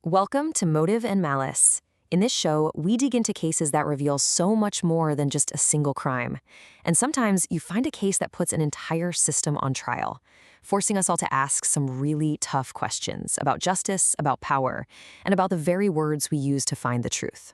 Welcome to Motive and Malice. In this show, we dig into cases that reveal so much more than just a single crime. And sometimes you find a case that puts an entire system on trial, forcing us all to ask some really tough questions about justice, about power, and about the very words we use to find the truth.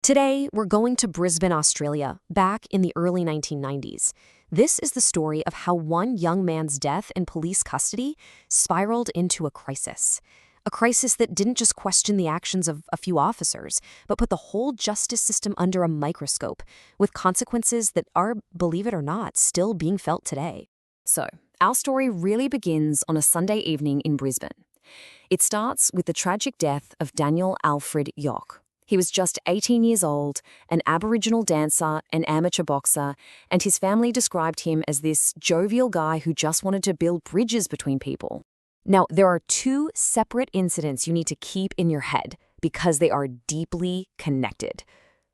Today, we're going to Brisbane, Australia, back in the early 1990s. This is the story of how one young man's death in police custody spiraled into a crisis. A crisis that didn't just question the actions of a few officers, but put the whole justice system under a microscope, with consequences that are, believe it or not, still being felt today. So, our story really begins on a Sunday evening in Brisbane. It starts with the tragic death of Daniel Alfred Yock. He was just 18 years old, an Aboriginal dancer, an amateur boxer, and his family described him as this jovial guy who just wanted to build bridges between people. Now, there are two separate incidents you need to keep in your head because they are deeply connected.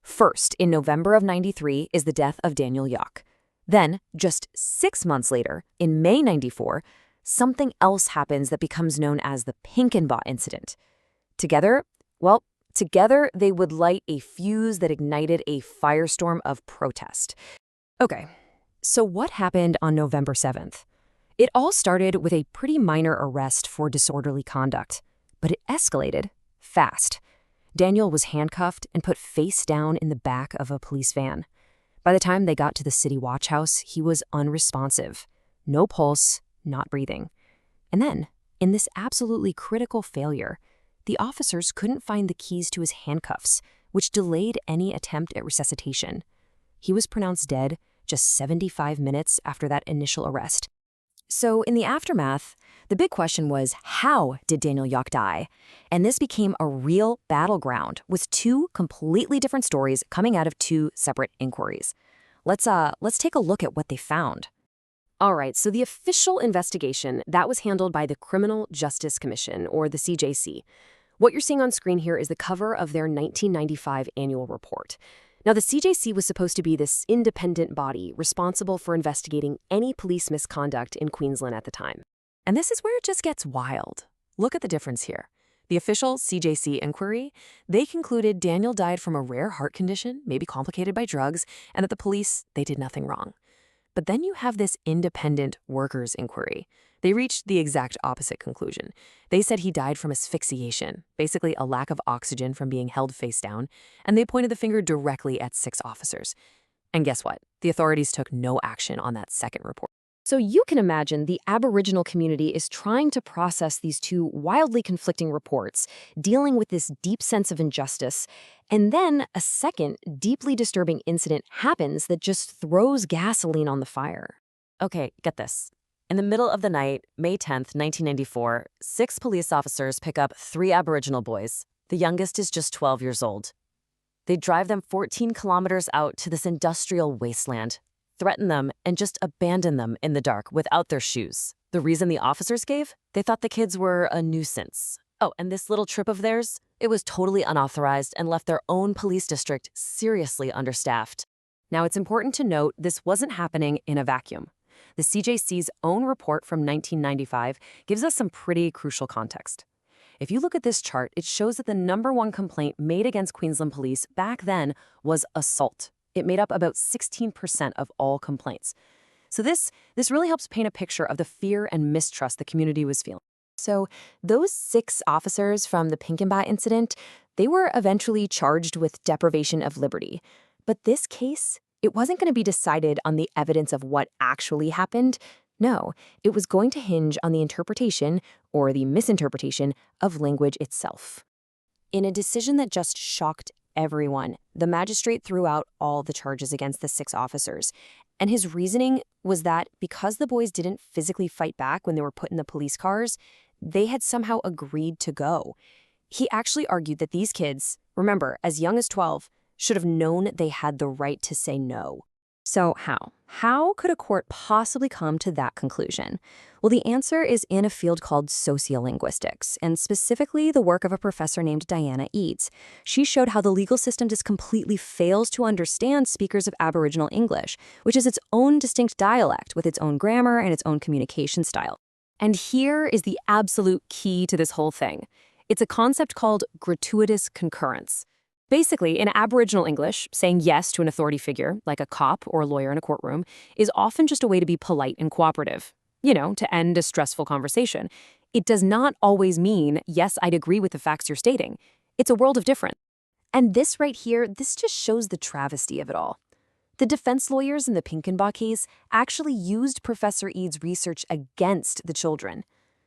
First, in November of '93 is the death of Daniel Yock. Then, just 6 months later, in May '94, something else happens that becomes known as the Pinkenba incident. Together they would light a fuse that ignited a firestorm of protest. Okay, so what happened on November 7th? It all started with a pretty minor arrest for disorderly conduct, but it escalated fast. Daniel was handcuffed and put face down in the back of a police van. By the time they got to the city watch house, he was unresponsive. No pulse, not breathing. And then, in this absolutely critical failure, the officers couldn't find the keys to his handcuffs, which delayed any attempt at resuscitation. He was pronounced dead just 75 minutes after that initial arrest. So in the aftermath, the big question was, how did Daniel Yock die? And this became a real battleground with two completely different stories coming out of two separate inquiries. Let's take a look at what they found. All right, so the official investigation, that was handled by the Criminal Justice Commission, or the CJC. What you're seeing on screen here is the cover of their 1995 annual report. Now, the CJC was supposed to be this independent body responsible for investigating any police misconduct in Queensland at the time. And this is where it just gets wild. Look at the difference here. The official CJC inquiry, they concluded Daniel died from a rare heart condition, maybe complicated by drugs, and that the police, they did nothing wrong. But then you have this independent workers' inquiry. They reached the exact opposite conclusion. They said he died from asphyxiation, basically a lack of oxygen from being held face down, and they pointed the finger directly at 6 officers. And guess what? The authorities took no action on that second report. So you can imagine the Aboriginal community is trying to process these two wildly conflicting reports, dealing with this deep sense of injustice, and then a second deeply disturbing incident happens that just throws gasoline on the fire. Okay, get this. In the middle of the night, May 10th, 1994, 6 police officers pick up 3 Aboriginal boys. The youngest is just 12 years old. They drive them 14 kilometers out to this industrial wasteland, threaten them, and just abandon them in the dark without their shoes. The reason the officers gave? They thought the kids were a nuisance. Oh, and this little trip of theirs? It was totally unauthorized and left their own police district seriously understaffed. Now, it's important to note this wasn't happening in a vacuum. The CJC's own report from 1995 gives us some pretty crucial context. If you look at this chart, it shows that the #1 complaint made against Queensland Police back then was assault. It made up about 16% of all complaints. So this really helps paint a picture of the fear and mistrust the community was feeling. So those 6 officers from the Pinkenba incident, they were eventually charged with deprivation of liberty. But this case, it wasn't going to be decided on the evidence of what actually happened. No, it was going to hinge on the interpretation, or the misinterpretation, of language itself. In a decision that just shocked everyone, the magistrate threw out all the charges against the 6 officers. And his reasoning was that because the boys didn't physically fight back when they were put in the police cars, they had somehow agreed to go. He actually argued that these kids, remember, as young as 12, should have known they had the right to say no. So how? How could a court possibly come to that conclusion? Well, the answer is in a field called sociolinguistics, and specifically the work of a professor named Diana Eads. She showed how the legal system just completely fails to understand speakers of Aboriginal English, which is its own distinct dialect with its own grammar and its own communication style. And here is the absolute key to this whole thing. It's a concept called gratuitous concurrence. Basically, in Aboriginal English, saying yes to an authority figure, like a cop or a lawyer in a courtroom, is often just a way to be polite and cooperative. To end a stressful conversation. It does not always mean, yes, I'd agree with the facts you're stating. It's a world of difference. And this right here, this just shows the travesty of it all. The defense lawyers in the Pinkenba case actually used Professor Eads' research against the children.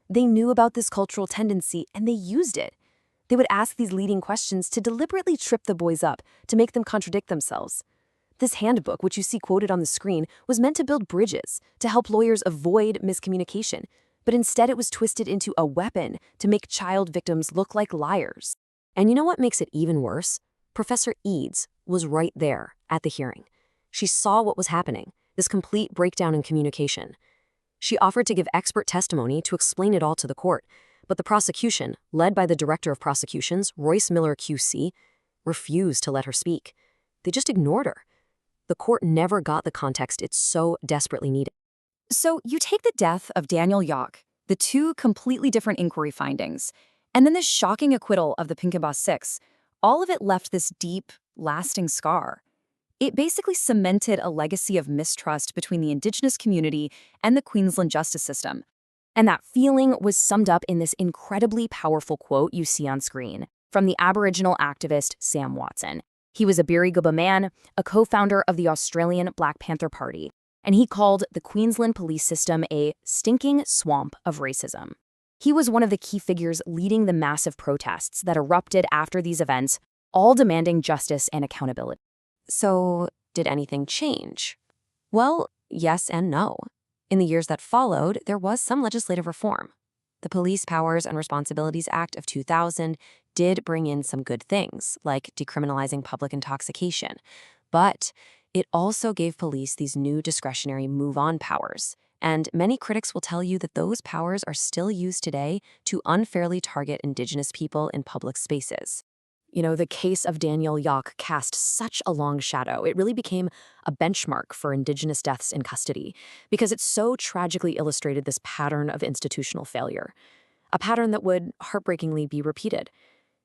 They knew about this cultural tendency and they used it. They would ask these leading questions to deliberately trip the boys up, to make them contradict themselves. This handbook, which you see quoted on the screen, was meant to build bridges, to help lawyers avoid miscommunication, but instead it was twisted into a weapon to make child victims look like liars. And you know what makes it even worse? Professor Eads was right there at the hearing. She saw what was happening, this complete breakdown in communication. She offered to give expert testimony to explain it all to the court, but the prosecution, led by the Director of Prosecutions, Royce Miller QC, refused to let her speak. They just ignored her. The court never got the context it so desperately needed. So you take the death of Daniel Yock, the two completely different inquiry findings, and then this shocking acquittal of the Pinkenba Six. All of it left this deep, lasting scar. It basically cemented a legacy of mistrust between the Indigenous community and the Queensland justice system. And that feeling was summed up in this incredibly powerful quote you see on screen from the Aboriginal activist Sam Watson. He was a Birri-Gubba man, a co-founder of the Australian Black Panther Party, and he called the Queensland police system a stinking swamp of racism. He was one of the key figures leading the massive protests that erupted after these events, all demanding justice and accountability. So, did anything change? Well, yes and no. In the years that followed, there was some legislative reform. The Police Powers and Responsibilities Act of 2000 did bring in some good things, like decriminalizing public intoxication. But it also gave police these new discretionary move-on powers. And many critics will tell you that those powers are still used today to unfairly target Indigenous people in public spaces. The case of Daniel Yock cast such a long shadow. It really became a benchmark for Indigenous deaths in custody because it so tragically illustrated this pattern of institutional failure, a pattern that would heartbreakingly be repeated.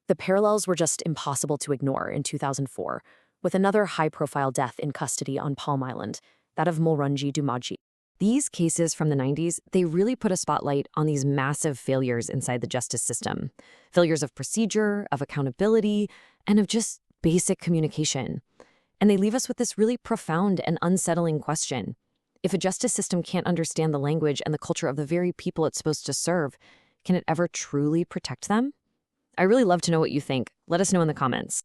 The parallels were just impossible to ignore in 2004, with another high-profile death in custody on Palm Island, that of Mulrunji Dumaji. These cases from the 90s, they really put a spotlight on these massive failures inside the justice system. Failures of procedure, of accountability, and of just basic communication. And they leave us with this really profound and unsettling question. If a justice system can't understand the language and the culture of the very people it's supposed to serve, can it ever truly protect them? I really love to know what you think. Let us know in the comments.